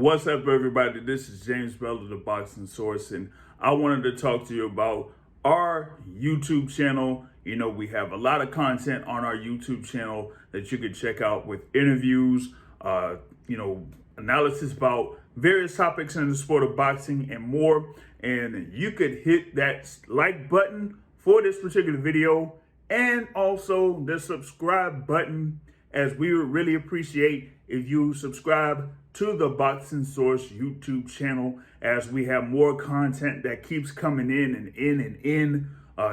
What's up, everybody? This is James Bell of the Boxing Source, and I wanted to talk to you about our YouTube channel. You know, we have a lot of content on our YouTube channel that you can check out with interviews, analysis about various topics in the sport of boxing and more. And you could hit that like button for this particular video and also the subscribe button, as we would really appreciate if you subscribe to the Boxing Source YouTube channel, as we have more content that keeps coming in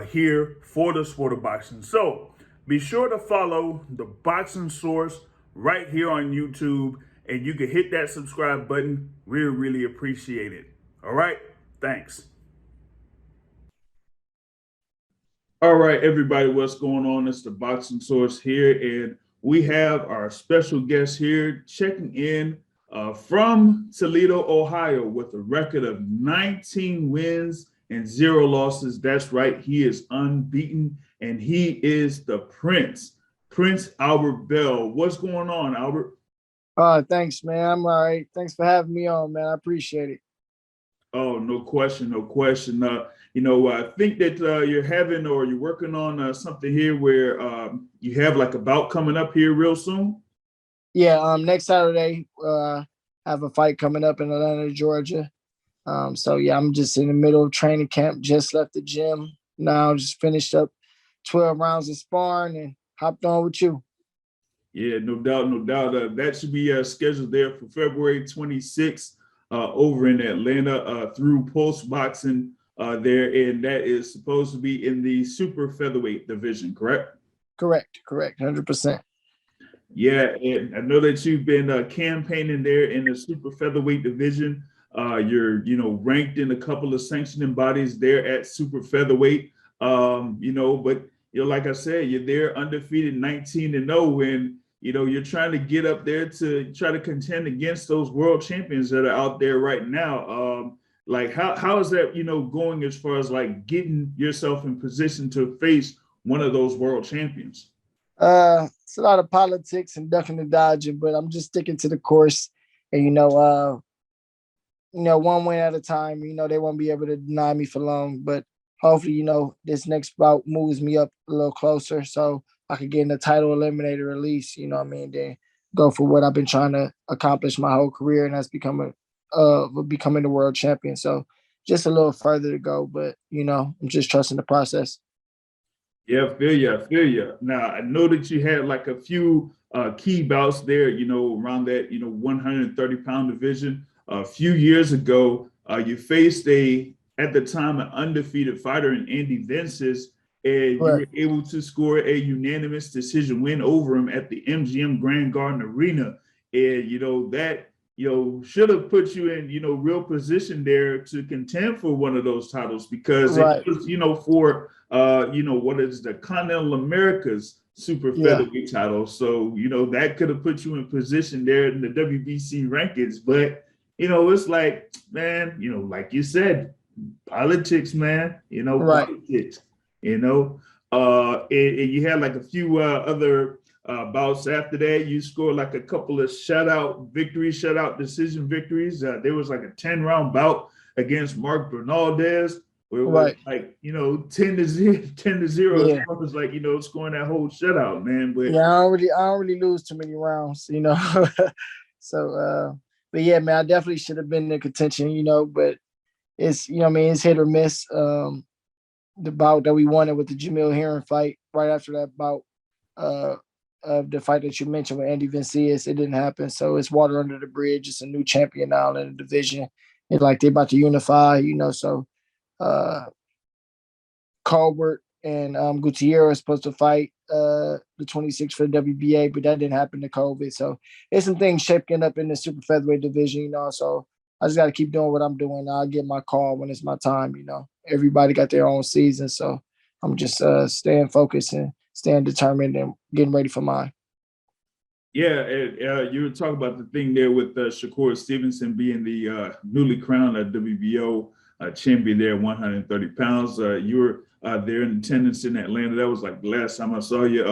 here for the sport of boxing. So be sure to follow the Boxing Source right here on YouTube, and you can hit that subscribe button. We really appreciate it. All right, thanks. All right, everybody, what's going on? It's the Boxing Source here, and we have our special guest here checking in from Toledo, Ohio, with a record of 19 wins and 0 losses. That's right, he is unbeaten, and he is the Prince Albert Bell. What's going on, Albert? Thanks, man. I'm all right. Thanks for having me on, man. I appreciate it. Oh, no question, no question. I think that you're having, or you're working on something here where you have like a bout coming up here real soon. Yeah, next Saturday, I have a fight coming up in Atlanta, Georgia. So yeah, I'm just in the middle of training camp. Just left the gym. Now just finished up 12 rounds of sparring and hopped on with you. Yeah, no doubt, no doubt. That should be scheduled there for February 26th over in Atlanta through Pulse Boxing there, and that is supposed to be in the super featherweight division, correct? Correct, 100%. Yeah, and I know that you've been campaigning there in the super featherweight division. You're, ranked in a couple of sanctioning bodies there at super featherweight. But like I said, you're there undefeated, 19-0, and you're trying to get up there to try to contend against those world champions that are out there right now. How is that, going as far as like getting yourself in position to face one of those world champions? It's a lot of politics and ducking and dodging, but I'm just sticking to the course. And one win at a time. They won't be able to deny me for long, but hopefully, this next bout moves me up a little closer so I could get in the title eliminator at least. Then go for what I've been trying to accomplish my whole career, and that's becoming the world champion. So just a little further to go, but I'm just trusting the process. Yeah, I feel you. Now, I know that you had like a few key bouts there, around that, 130-pound division. A few years ago, you faced at the time, an undefeated fighter in Andy Vences, and Correct. You were able to score a unanimous decision win over him at the MGM Grand Garden Arena. And, that, should have put you in, real position there to contend for one of those titles, because Right. it was, for, what is the Continental America's super featherweight title. So, that could have put you in position there in the WBC rankings. But, it's like, man, like you said, politics, man, Right. politics, and you had like a few other bouts after that. You scored like a couple of shutout decision victories. There was like a 10-round bout against Mark Bernaldez, where it was like, 10-0. Yeah. It was like, scoring that whole shutout, man. But yeah, I don't really lose too many rounds, So but yeah, man, I definitely should have been in contention, but it's it's hit or miss. The bout that we wanted with the Jamil Heron fight, right after that bout of the fight that you mentioned with Andy Vences, it didn't happen. So it's water under the bridge. It's a new champion now in the division. It's like they're about to unify, so Colbert and Gutierrez are supposed to fight the 26th for the WBA, but that didn't happen to COVID. So it's some things shaping up in the super featherweight division, so I just got to keep doing what I'm doing. I'll get my call when it's my time. Everybody got their own season, so I'm just staying focused and staying determined and getting ready for mine. Yeah, you were talking about the thing there with Shakur Stevenson being the newly crowned WBO champion there, 130 pounds. You were there in attendance in Atlanta. That was like the last time I saw you.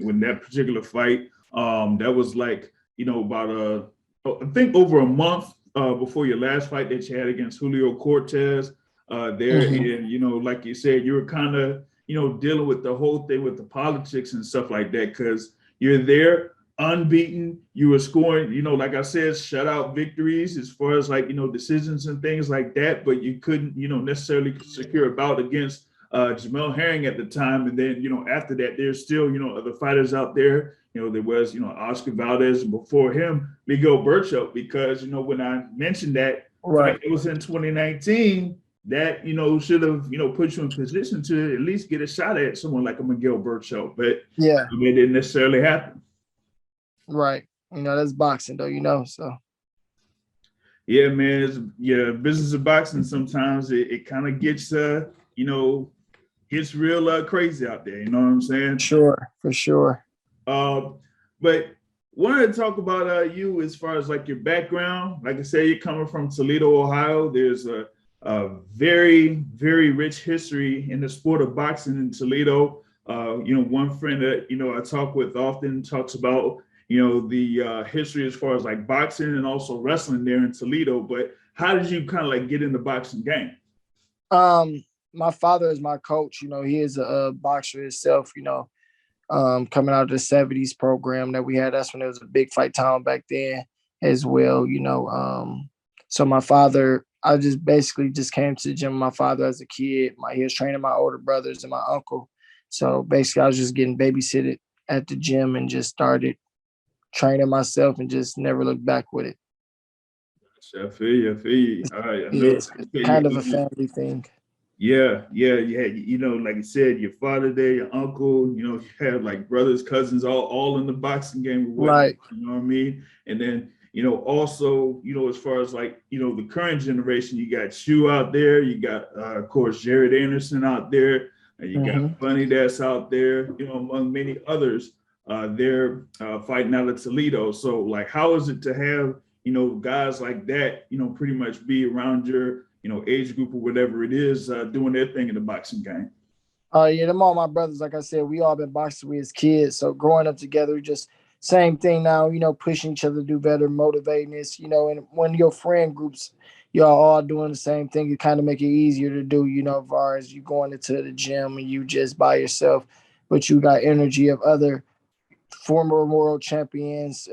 When that particular fight, that was like, about I think over a month before your last fight that you had against Julio Cortez there. And, like you said, you were kind of, dealing with the whole thing with the politics and stuff like that, because you're there unbeaten. You were scoring, like I said, shutout victories as far as like, decisions and things like that, but you couldn't, necessarily secure a bout against Jamel Herring at the time. And then, after that, there's still, other fighters out there. There was, Oscar Valdez, and before him, Miguel Burcho, because, when I mentioned that fight, it was in 2019, that, should have, put you in position to at least get a shot at someone like a Miguel Burcho. But yeah, it didn't necessarily happen. Right. That's boxing though, so. Yeah, man. Business of boxing, sometimes it kind of gets, gets real crazy out there. You know what I'm saying? Sure, for sure. But wanted to talk about you as far as like your background. Like I said, you're coming from Toledo, Ohio. There's a very, very rich history in the sport of boxing in Toledo. One friend that, I talk with often talks about, the history as far as like boxing and also wrestling there in Toledo. But how did you kind of like get in the boxing game? My father is my coach. He is a boxer himself, coming out of the 70s program that we had. That's when it was a big fight town back then as well, So my father, I just basically just came to the gym with my father as a kid. He was training my older brothers and my uncle. So basically I was just getting babysitted at the gym and just started training myself and just never looked back with it. I feel you. All right. It's kind of a family thing. Yeah. Like you said, your father there, your uncle, you have like brothers, cousins, all in the boxing game. Right. You know what I mean? And then, also, as far as like, the current generation, you got you out there, you got, of course, Jared Anderson out there, and you got Bunny that's out there, among many others. They're fighting out of Toledo. So, like, how is it to have, guys like that, pretty much be around your, age group or whatever it is, doing their thing in the boxing game? Yeah, them all my brothers. Like I said, we all been boxing as kids. So growing up together, just same thing now, pushing each other to do better, motivating us, and when your friend groups, y'all all doing the same thing, it kind of make it easier to do, as far as you going into the gym and you just by yourself, but you got energy of other former world champions,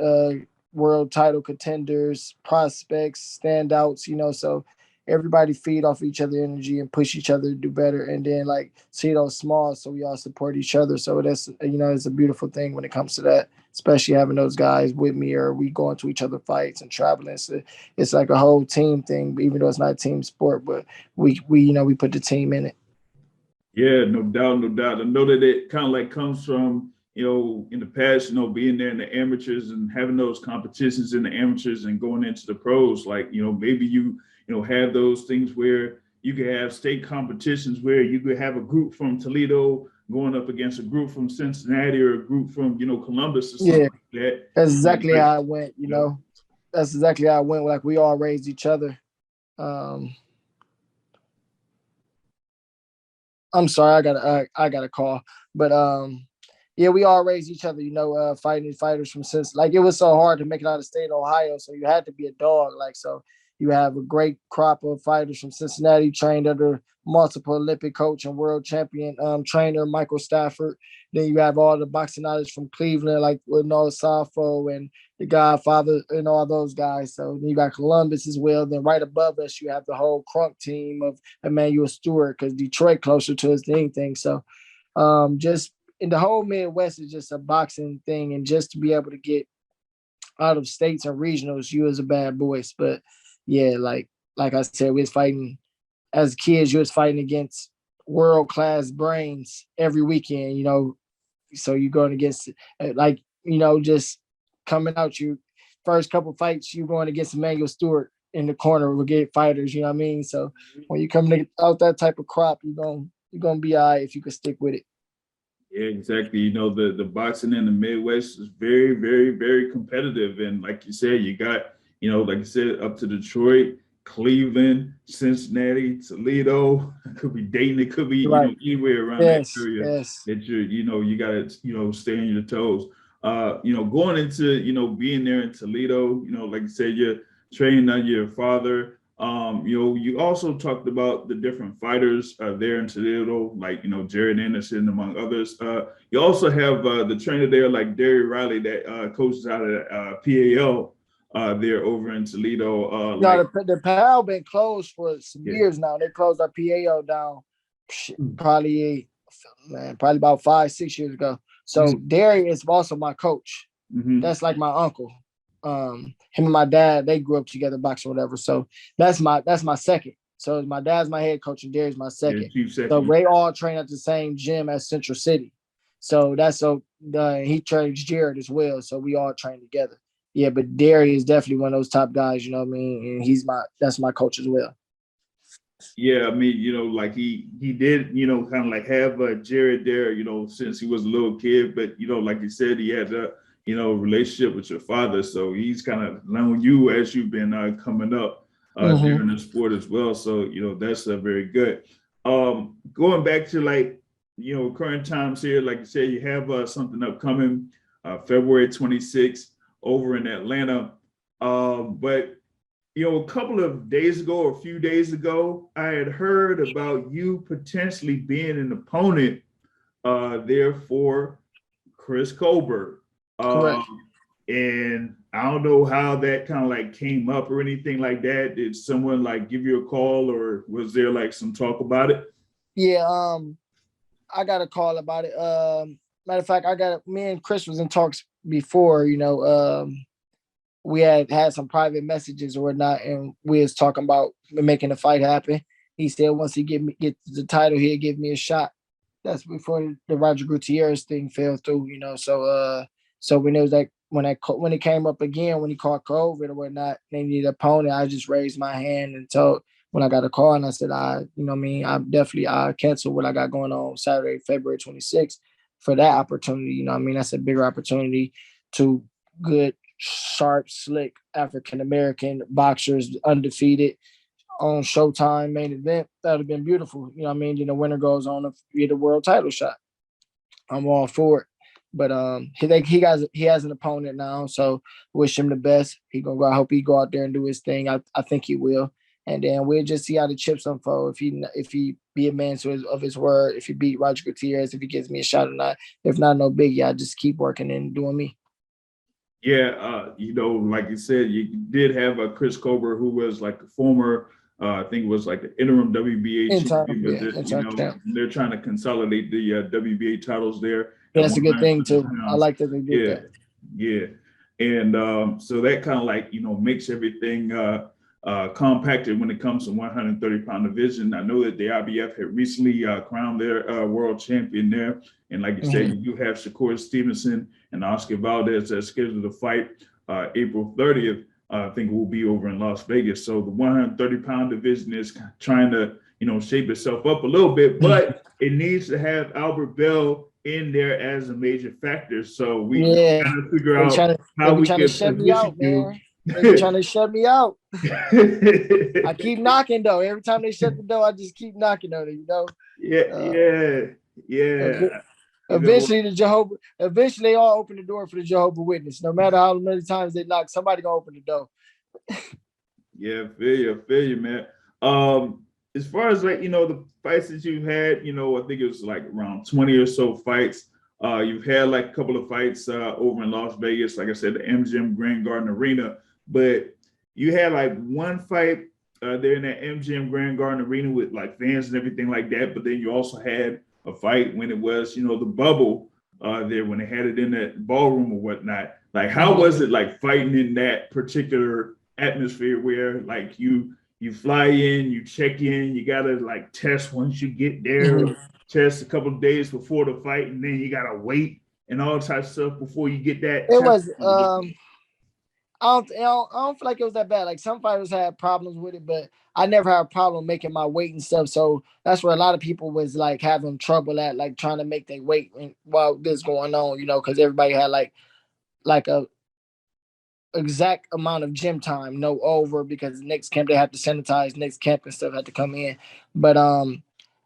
world title contenders, prospects, standouts, so everybody feed off each other energy and push each other to do better. And then like those small, so we all support each other. So that's, it's a beautiful thing when it comes to that, especially having those guys with me or we going to each other fights and traveling. So it's like a whole team thing, even though it's not a team sport, but we put the team in it. Yeah, no doubt. I know that it kind of like comes from, in the past, being there in the amateurs and having those competitions in the amateurs and going into the pros, like, maybe you have those things where you could have state competitions where you could have a group from Toledo going up against a group from Cincinnati or a group from, Columbus or something like that. That's exactly how I went, That's exactly how I went. Like we all raised each other. I'm sorry, I got a call. But yeah, we all raised each other, fighting fighters from since like it was so hard to make it out of state of Ohio. So you had to be a dog. Like, so you have a great crop of fighters from Cincinnati trained under multiple Olympic coach and world champion trainer Michael Stafford. Then you have all the boxing knowledge from Cleveland, like with Noah Safo and the Godfather and all those guys. So then you got Columbus as well. Then right above us, you have the whole Crunk team of Emmanuel Stewart, because Detroit closer to us than anything. So just in the whole Midwest is just a boxing thing, and just to be able to get out of states and regionals, you as a bad boys. But yeah, like I said, we was fighting as kids. You was fighting against world class brains every weekend. So you're going against just coming out. You first couple fights, you going against Emmanuel Stewart in the corner with great fighters. You know what I mean? So when you come out that type of crop, you're gonna be all right if you could stick with it. Yeah, exactly. The boxing in the Midwest is very, very, very competitive. And like you said, you got, like you said, up to Detroit, Cleveland, Cincinnati, Toledo. It could be Dayton. It could be, Right. anywhere around that area that you got to, stay on your toes. Going into, being there in Toledo, like you said, you're training under your father. You also talked about the different fighters there in Toledo, like, Jared Anderson, among others. You also have the trainer there, like Darrie Riley, that coaches out at PAL there over in Toledo. The PAL been closed for some years now. They closed our PAL down probably about 5-6 years ago. So Darrie is also my coach. That's like my uncle. Him and my dad, they grew up together, boxing, whatever. So that's my second. So my dad's my head coach and Darrie's my second. So they all train at the same gym at Central City. So he trains Jared as well. So we all train together. Yeah, but Darrie is definitely one of those top guys, you know what I mean? And that's my coach as well. Yeah, I mean, like he did, kind of like have Jared there, since he was a little kid. But, like you said, he had a, relationship with your father. So he's kind of known you as you've been coming up during the sport as well. So, that's very good. Going back to like, current times here, like you said, you have something upcoming February 26th over in Atlanta. But a couple of days ago or a few days ago, I had heard about you potentially being an opponent there for Chris Colbert. Correct. And I don't know how that kind of like came up or anything like that. Did someone like give you a call, or was there like some talk about it? Yeah, I got a call about it. Matter of fact, me and Chris was in talks before, we had some private messages or whatnot, and we was talking about making the fight happen. He said once he get the title, he'll give me a shot. That's before the Roger Gutierrez thing fell through, So when it was like when it came up again, when he caught COVID or whatnot, they needed an opponent. I just raised my hand and told when I got a call, and I said, I cancel what I got going on Saturday, February 26th for that opportunity. That's a bigger opportunity to good, sharp, slick African-American boxers, undefeated, on Showtime main event. That would have been beautiful. Then the winner goes on to get a world title shot. I'm all for it. But he has an opponent now, so wish him the best. He gonna go. I hope he go out there and do his thing. I think he will. And then we'll just see how the chips unfold. If he be a man of his word, if he beat Roger Gutierrez, if he gives me a shot or not. If not, no biggie. I just keep working and doing me. Yeah, like you said, you did have a Chris Colbert who was like a former, I think it was like the interim WBA champion. They're trying to consolidate the WBA titles there. Yeah, that's a good thing too. I like that they did that. Yeah, and so that kind of like makes everything compacted when it comes to 130-pound division. I know that the IBF had recently crowned their world champion there. And like you said, you do have Shakur Stevenson and Oscar Valdez that's scheduled to fight April 30th. I think it will be over in Las Vegas. So the 130-pound division is trying to, shape itself up a little bit, but it needs to have Albert Bell in there as a major factor. So we got to figure out how we can position you. They're trying to shut me out. I keep knocking though. Every time they shut the door, I just keep knocking on it. Yeah. Eventually they all open the door for the Jehovah's Witness. No matter how many times they knock, somebody gonna open the door. Yeah, feel you, man. As far as like the fights that you've had, I think it was like around 20 or so fights. You've had like a couple of fights over in Las Vegas, like I said, the MGM Grand Garden Arena. But you had like one fight there in that MGM Grand Garden Arena with like fans and everything like that. But then you also had a fight when it was, the bubble there when they had it in that ballroom or whatnot. Like, how was it like fighting in that particular atmosphere where like you fly in, you check in, you gotta like test once you get there, test a couple of days before the fight, and then you gotta wait and all types of stuff before you get that. It was I don't feel like it was that bad. Like some fighters had problems with it, but I never had a problem making my weight and stuff. So that's where a lot of people was like having trouble at, like trying to make their weight while this going on, because everybody had like a exact amount of gym time, no over, because next camp they have to sanitize, next camp and stuff had to come in. But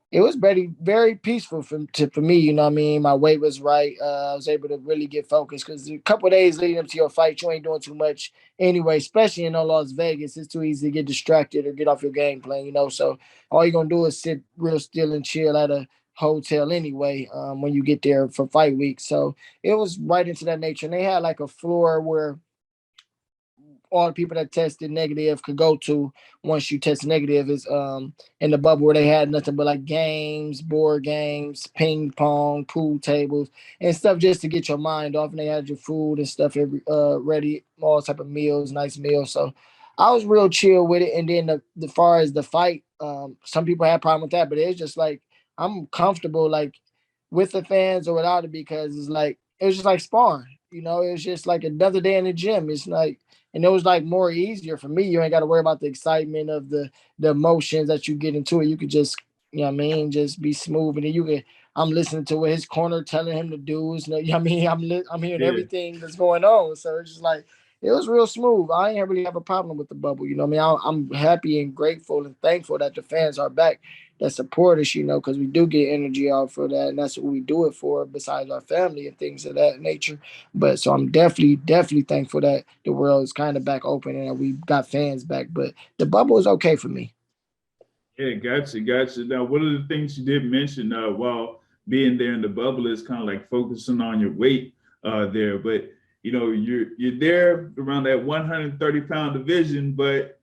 It was very, very peaceful for me. You know what I mean? My weight was right. I was able to really get focused because a couple of days leading up to your fight, you ain't doing too much anyway, especially in Las Vegas. It's too easy to get distracted or get off your game plan, So all you're going to do is sit real still and chill at a hotel anyway when you get there for fight week. So it was right into that nature. And they had like a floor where all the people that tested negative could go to once you test negative is in the bubble where they had nothing but like games, board games, ping pong, pool tables, and stuff just to get your mind off. And they had your food and stuff every ready, all type of meals, nice meals. So I was real chill with it. And then the far as the fight, some people had a problem with that, but it's just like I'm comfortable like with the fans or without it because it's like it was just like sparring. It was just like another day in the gym. It's like and it was like more easier for me. You ain't got to worry about the excitement of the emotions that you get into it. You could just, just be smooth. And then I'm listening to what his corner telling him to do. I'm hearing Yeah, everything that's going on. So it's just like, it was real smooth. I ain't really have a problem with the bubble. I'm happy and grateful and thankful that the fans are back that support us, because we do get energy out for that. And that's what we do it for, besides our family and things of that nature. But so I'm definitely, definitely thankful that the world is kind of back open and that we got fans back. But the bubble is okay for me. yeah, gotcha. Now, one of the things you did mention while being there in the bubble is kind of like focusing on your weight there, but you're there around that 130-pound division, but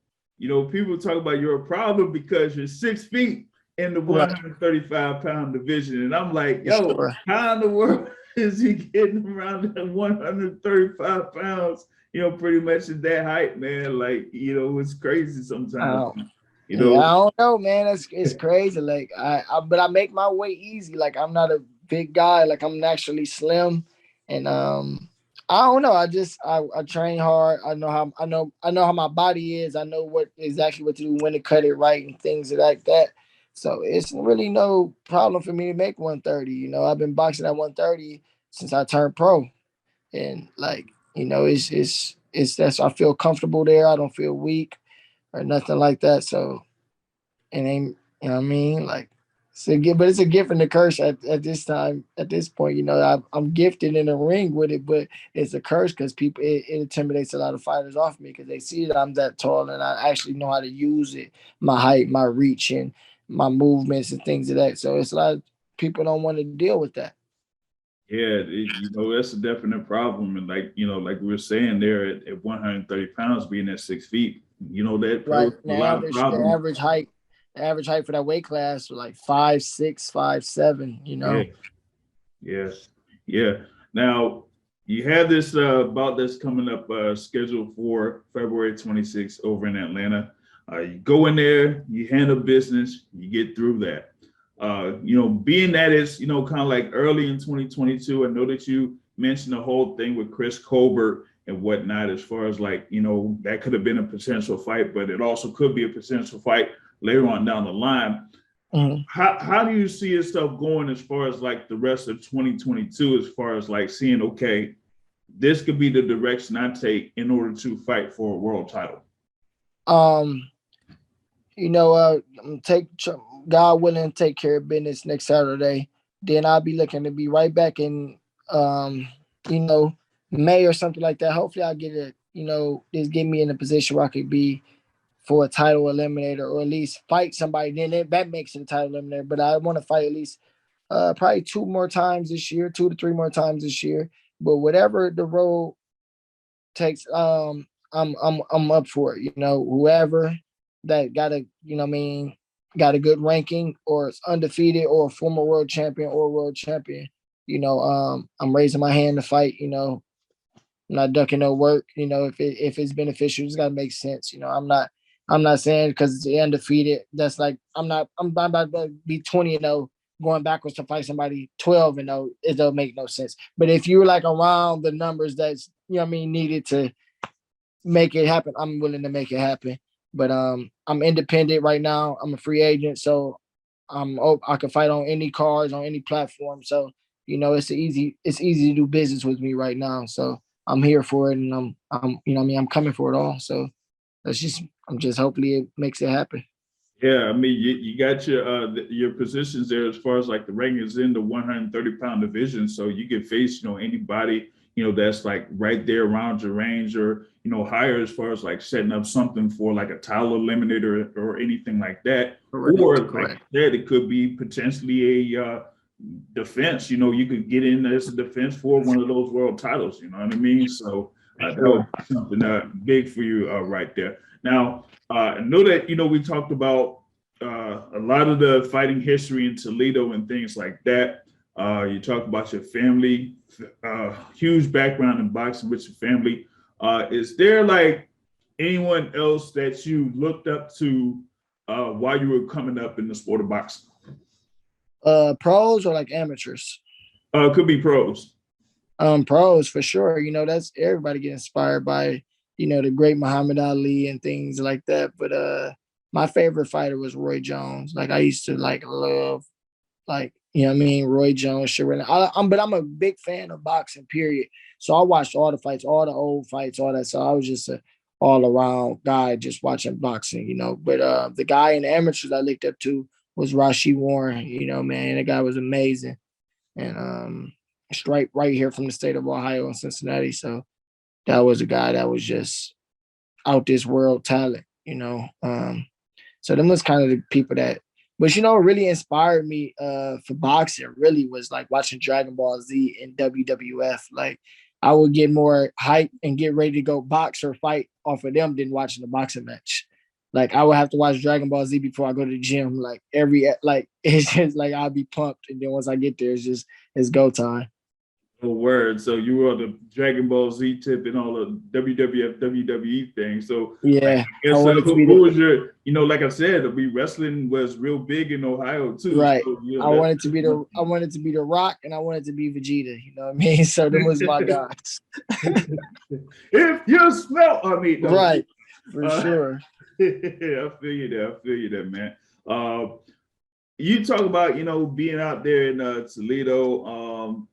people talk about you're a problem because you're 6 feet in the Right. 135-pound division, and I'm like, For yo, sure. how in the world is he getting around that 135 pounds? Pretty much at that height, man. Like, it's crazy sometimes. Um, You yeah, know, I don't know, man. It's crazy. Like but I make my weight easy. Like I'm not a big guy. Like I'm naturally slim, and I don't know. I train hard. I know how my body is. I know what exactly what to do, when to cut it right, and things like that. So it's really no problem for me to make 130. I've been boxing at 130 since I turned pro, and like it's that's I feel comfortable there. I don't feel weak or nothing like that. So it ain't, what I mean? Like, it's a gift, but it's a gift and a curse at this time, at this point. I'm gifted in the ring with it, but it's a curse because it intimidates a lot of fighters off me because they see that I'm that tall and I actually know how to use it, my height, my reach, and my movements and things of that. So it's a lot of people don't want to deal with that. yeah, that's a definite problem. And like we were saying there at 130 pounds, being at 6 feet, that Right. poses a lot of problems. The average height for that weight class was like 5'6", 5'7", Yeah, yeah, yeah. Now you have this bout that's coming up scheduled for February 26th over in Atlanta. You go in there, you handle business, you get through that. Being that it's kind of like early in 2022, I know that you mentioned the whole thing with Chris Colbert and whatnot, as far as like that could have been a potential fight, but it also could be a potential fight later on down the line. Mhm. How do you see yourself going as far as like the rest of 2022, as far as like seeing, okay, this could be the direction I take in order to fight for a world title? Um, take God willing, take care of business next Saturday. Then I'll be looking to be right back in, you know, May or something like that. Hopefully, I'll get it. Just get me in a position where I could be for a title eliminator or at least fight somebody. Then that makes it a title eliminator. But I want to fight at least probably 2 more times this year, 2 to 3 more times this year. But whatever the road takes, I'm up for it. Whoever that got a got a good ranking or is undefeated or a former world champion or world champion. I'm raising my hand to fight. I'm not ducking no work. If it's beneficial, it's gotta make sense. I'm not saying because it's undefeated. That's like I'm about to be 20-0 going backwards to fight somebody 12-0. It don't make no sense. But if you're like around the numbers that's needed to make it happen, I'm willing to make it happen. But I'm independent right now. I'm a free agent, so I can fight on any cards on any platform. So it's easy to do business with me right now. So I'm here for it, and I'm coming for it all. So I'm just hopefully it makes it happen. Yeah, I mean, you got your positions there as far as like the rank is in the 130-pound division, so you can face anybody that's like right there around your range or higher as far as like setting up something for like a title eliminator or anything like that. Correct, Or like correct. you said, it could be potentially a defense. You could get in as a defense for one of those world titles. You know what I mean? So For that would sure. be something big for you right there. Now, I know that we talked about a lot of the fighting history in Toledo and things like that. You talk about your family, huge background in boxing with your family. Is there like anyone else that you looked up to while you were coming up in the sport of boxing? Pros or like amateurs? It could be pros. Pros for sure. That's everybody get inspired by, the great Muhammad Ali and things like that. But my favorite fighter was Roy Jones. Like I used to like love like what I mean, Roy Jones, sure. But I'm a big fan of boxing, period. So I watched all the fights, all the old fights, all that. So I was just a all around guy just watching boxing. But the guy in the amateurs I looked up to was Rashi Warren, man. The guy was amazing. And straight right here from the state of Ohio and Cincinnati. So that was a guy that was just out this world talent. So them was kind of the people that, but what really inspired me for boxing really was like watching Dragon Ball Z and WWF. Like I would get more hype and get ready to go box or fight off of them than watching the boxing match. Like I would have to watch Dragon Ball Z before I go to the gym. Like it's just like I'll be pumped, and then once I get there, it's go time. Oh, word. So you were on the Dragon Ball Z tip and all the WWF, WWE things. So, like, Yeah, I I guess wanted to be who the was your, like I said, wrestling was real big in Ohio too. right. So, I wanted to be that's one the I wanted to be the Rock, and I wanted to be Vegeta. You know what I mean? So them was my thing. guys. If you smell, I mean, no. Right, for Uh, sure. I feel you there. I feel you there, man. You talk about being out there in Toledo,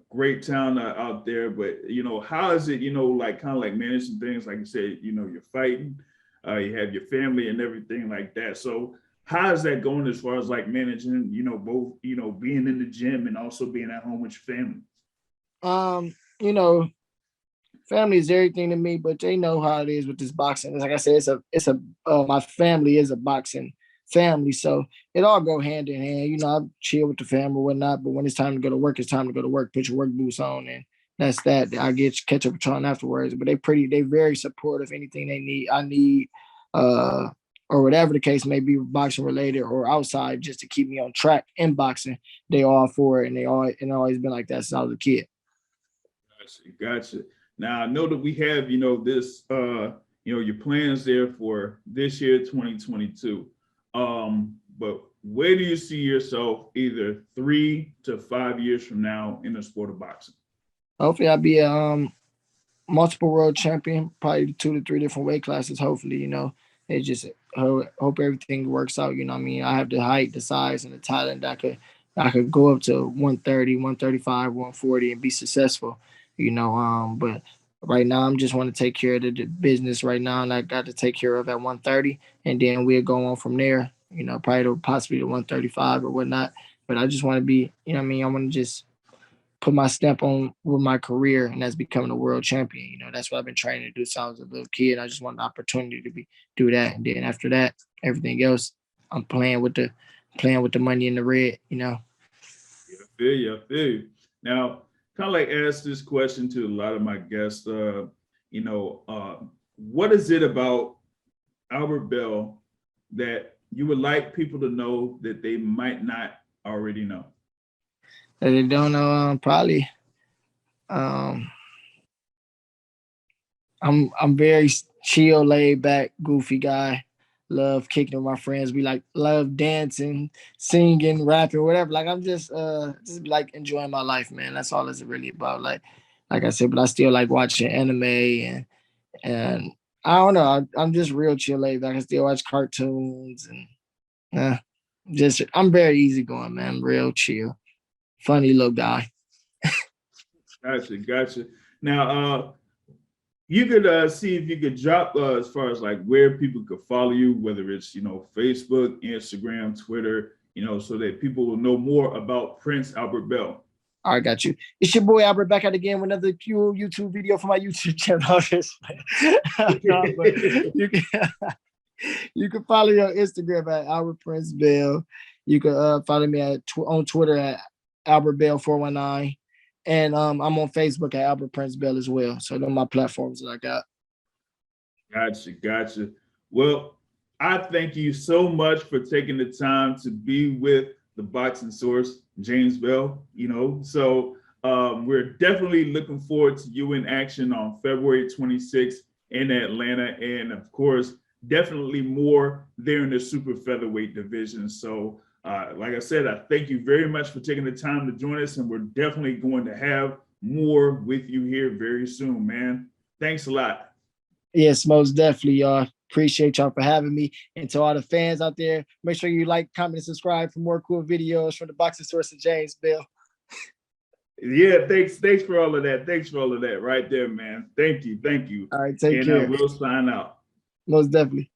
great town out there, but how is it like kind of like managing things like you said, you're fighting, you have your family and everything like that. So how is that going as far as like managing both being in the gym and also being at home with your family? Um, you know, family is everything to me, but they know how it is with this boxing. Like I said, it's a my family is a boxing family, so it all go hand in hand. I chill with the family or whatnot, but when it's time to go to work, it's time to go to work. Put your work boots on, and that's that. I get catch up with y'all afterwards, but they very supportive. Anything they need, I need, uh, or whatever the case may be, boxing related or outside, just to keep me on track in boxing. They all for it, and always been like that since I was a kid. Gotcha, gotcha. Now I know that we have, this, your plans there for this year, 2022. But where do you see yourself either 3 to 5 years from now in the sport of boxing? Hopefully, I'll be a multiple world champion, probably 2 to 3 different weight classes. Hopefully, it just hope everything works out. You know what I mean? I have the height, the size, and the talent that I could go up to 130, 135, 140 and be successful. But right now I'm just want to take care of the business right now, and I got to take care of at 130, and then we'll go on from there. Probably to possibly to 135 or whatnot. But I just want to be, what I mean? I want to just put my stamp on with my career, and that's becoming a world champion. That's what I've been training to do since I was a little kid. I just want the opportunity to do that, and then after that, everything else, I'm playing with the money in the red. Yeah, I feel you. I feel you. Now, kind of like ask this question to a lot of my guests. You know, uh, what is it about Albert Bell that you would like people to know that they might not already know? They don't know. Probably. Um, I'm very chill, laid back, goofy guy. Love kicking with my friends. We like love dancing, singing, rapping, whatever. Like I'm just like enjoying my life, man. That's all it's really about. Like I said, but I still like watching anime and I don't know. I'm just real chill, laid back. I still watch cartoons and just I'm very easygoing, man. I'm real chill, funny little guy. Gotcha, gotcha. Now, you could see if you could drop as far as like where people could follow you, whether it's Facebook, Instagram, Twitter, so that people will know more about Prince Albert Bell. All right, got you. It's your boy Albert back at again with another cool YouTube video for my YouTube channel. No, but you can follow me on Instagram at Albert Prince Bell. You can follow me on Twitter at Albert Bell 419, and I'm on Facebook at Albert Prince Bell as well. So those are my platforms that I got. Gotcha. Well, I thank you so much for taking the time to be with the Boxing Source, James Bell. So we're definitely looking forward to you in action on February 26th in Atlanta, and of course, definitely more there in the super featherweight division. So, like I said, I thank you very much for taking the time to join us, and we're definitely going to have more with you here very soon, man. Thanks a lot. Yes, most definitely, y'all. Appreciate y'all for having me. And to all the fans out there, make sure you like, comment, and subscribe for more cool videos from the Boxing Source of James Bell. Yeah, thanks for all of that. Thanks for all of that right there, man. Thank you. All right, take care. And we'll sign out. Most definitely.